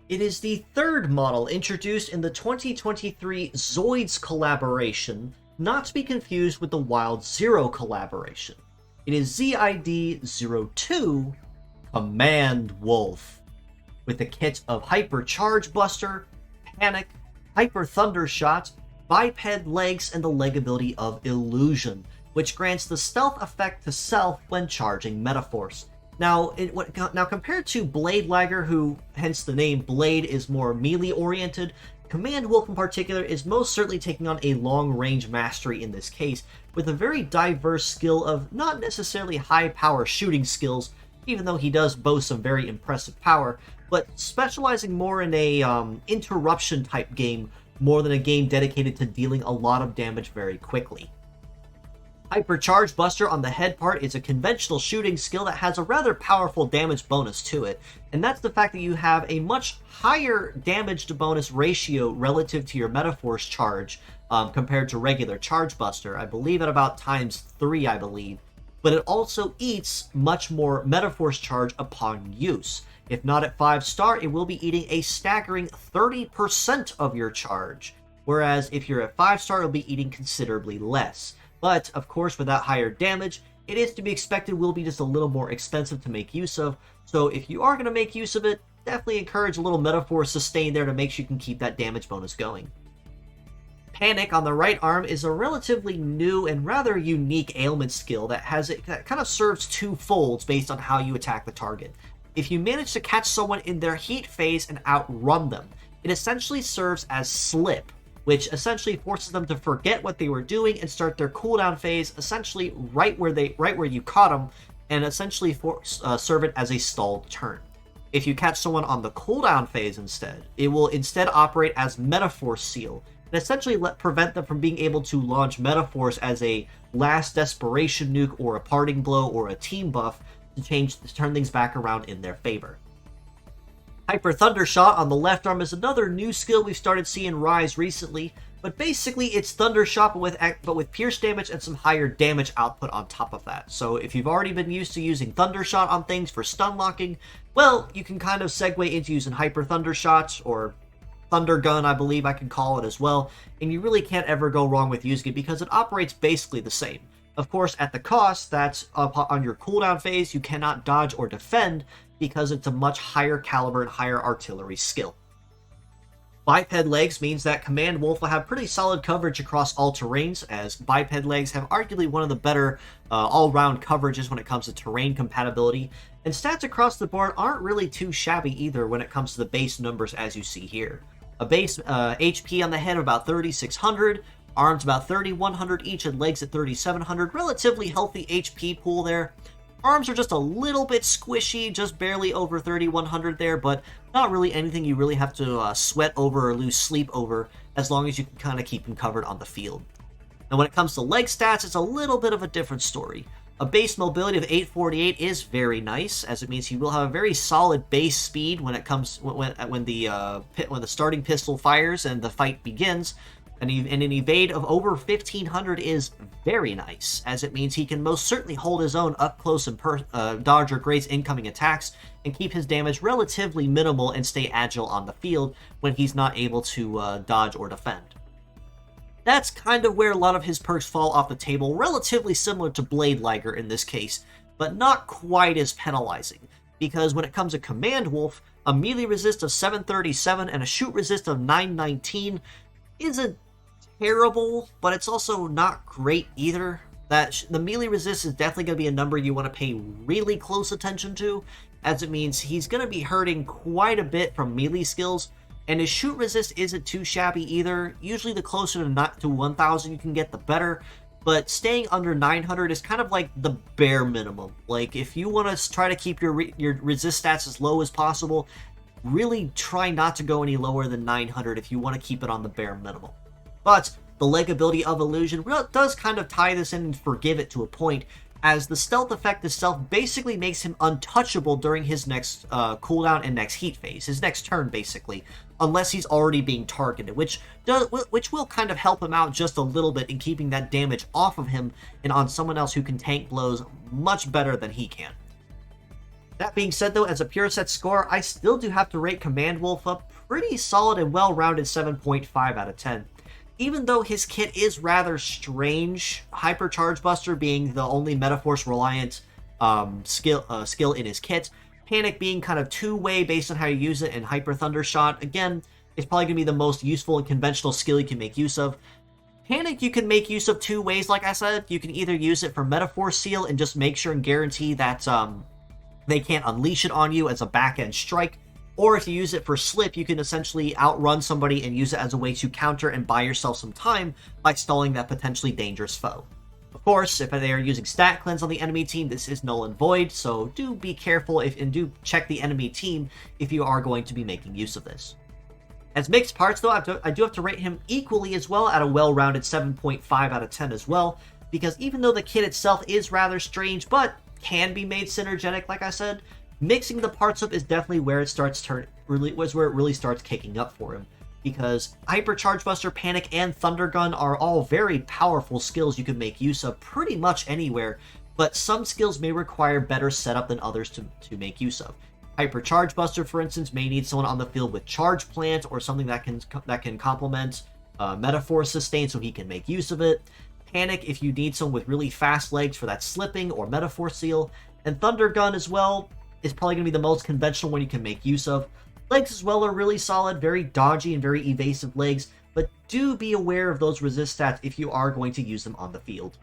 It is the third model introduced in the 2023 ZOIDS collaboration, not to be confused with the Wild Zero collaboration. It is ZID02 Command Wolf, with a kit of Hyper Charge Buster, Panic, Hyper Thunder Shot, Biped Legs, and the leg ability of Illusion, which grants the stealth effect to self when charging Metaforce. Now, compared to Blade Lagger, who, hence the name, Blade is more melee-oriented, Command Wolf in particular is most certainly taking on a long-range mastery in this case, with a very diverse skill of not necessarily high-power shooting skills, even though he does boast some very impressive power, but specializing more in a interruption-type game more than a game dedicated to dealing a lot of damage very quickly. Hypercharge Buster on the head part is a conventional shooting skill that has a rather powerful damage bonus to it, and that's the fact that you have a much higher damage to bonus ratio relative to your Metaforce charge compared to regular Charge Buster. I believe at about ×3, I believe. But it also eats much more Metaforce charge upon use. If not at 5-star, it will be eating a staggering 30% of your charge, whereas if you're at 5-star, it'll be eating considerably less. But, of course, with that higher damage, it is to be expected will be just a little more expensive to make use of, so if you are going to make use of it, definitely encourage a little Metaforce sustain there to make sure you can keep that damage bonus going. Panic on the right arm is a relatively new and rather unique ailment skill that kind of serves two folds based on how you attack the target. If you manage to catch someone in their heat phase and outrun them, it essentially serves as Slip, which essentially forces them to forget what they were doing and start their cooldown phase essentially right where you caught them, and essentially serve it as a stalled turn. If you catch someone on the cooldown phase instead, it will instead operate as Metaforce Seal, and essentially prevent them from being able to launch Metaforce as a last desperation nuke or a parting blow or a team buff to turn things back around in their favor. Hyper Thunder Shot on the left arm is another new skill we've started seeing rise recently, but basically it's Thunder Shot but with pierce damage and some higher damage output on top of that. So if you've already been used to using Thunder Shot on things for stun locking, well, you can kind of segue into using Hyper Thunder Shot, or Thunder Gun, I believe I can call it as well, and you really can't ever go wrong with using it because it operates basically the same. Of course, at the cost, that's on your cooldown phase, you cannot dodge or defend because it's a much higher caliber and higher artillery skill. Biped Legs means that Command Wolf will have pretty solid coverage across all terrains, as Biped Legs have arguably one of the better all-round coverages when it comes to terrain compatibility, and stats across the board aren't really too shabby either when it comes to the base numbers as you see here. A base HP on the head of about 3,600, arms about 3,100 each, and legs at 3,700. Relatively healthy HP pool there. Arms are just a little bit squishy, just barely over 3,100 there, but not really anything you really have to sweat over or lose sleep over, as long as you can kind of keep them covered on the field. Now when it comes to leg stats, it's a little bit of a different story. A base mobility of 848 is very nice, as it means he will have a very solid base speed when the starting pistol fires and the fight begins. And an evade of over 1,500 is very nice, as it means he can most certainly hold his own up close and dodge or graze incoming attacks, and keep his damage relatively minimal and stay agile on the field when he's not able to dodge or defend. That's kind of where a lot of his perks fall off the table, relatively similar to Blade Lagger in this case, but not quite as penalizing, because when it comes to Command Wolf, a melee resist of 737 and a shoot resist of 919 isn't terrible, but it's also not great either. The melee resist is definitely going to be a number you want to pay really close attention to, as it means he's going to be hurting quite a bit from melee skills, and his shoot resist isn't too shabby either. Usually the closer to 1,000 you can get, the better, but staying under 900 is kind of like the bare minimum. Like, if you want to try to keep your resist stats as low as possible, really try not to go any lower than 900 if you want to keep it on the bare minimum. But the leg ability of Illusion does kind of tie this in and forgive it to a point, as the stealth effect itself basically makes him untouchable during his next cooldown and next heat phase, his next turn basically, unless he's already being targeted, which will kind of help him out just a little bit in keeping that damage off of him and on someone else who can tank blows much better than he can. That being said, though, as a pure set score, I still do have to rate Command Wolf a pretty solid and well-rounded 7.5 out of 10. Even though his kit is rather strange, Hypercharge Buster being the only Metaforce-reliant skill in his kit, Panic being kind of two-way based on how you use it, and Hyper Thundershot, again, is probably going to be the most useful and conventional skill you can make use of. Panic you can make use of two ways, like I said. You can either use it for Metaforce Seal and just make sure and guarantee that they can't unleash it on you as a back-end strike, or if you use it for Slip, you can essentially outrun somebody and use it as a way to counter and buy yourself some time by stalling that potentially dangerous foe. Of course, if they are using Stat Cleanse on the enemy team, this is null and void, so do be careful and do check the enemy team if you are going to be making use of this. As mixed parts, though, I do have to rate him equally as well at a well-rounded 7.5 out of 10 as well, because even though the kit itself is rather strange, but can be made synergetic, like I said, mixing the parts up is definitely where it really starts kicking up for him. Because Hypercharge Buster, Panic, and Thunder Gun are all very powerful skills you can make use of pretty much anywhere, but some skills may require better setup than others to make use of. Hypercharge Buster, for instance, may need someone on the field with Charge Plant or something that can complement Metaforce Sustain so he can make use of it. Panic if you need someone with really fast legs for that slipping or Metaforce Seal. And Thunder Gun as well is probably going to be the most conventional one you can make use of. Legs as well are really solid, very dodgy and very evasive legs, but do be aware of those resist stats if you are going to use them on the field.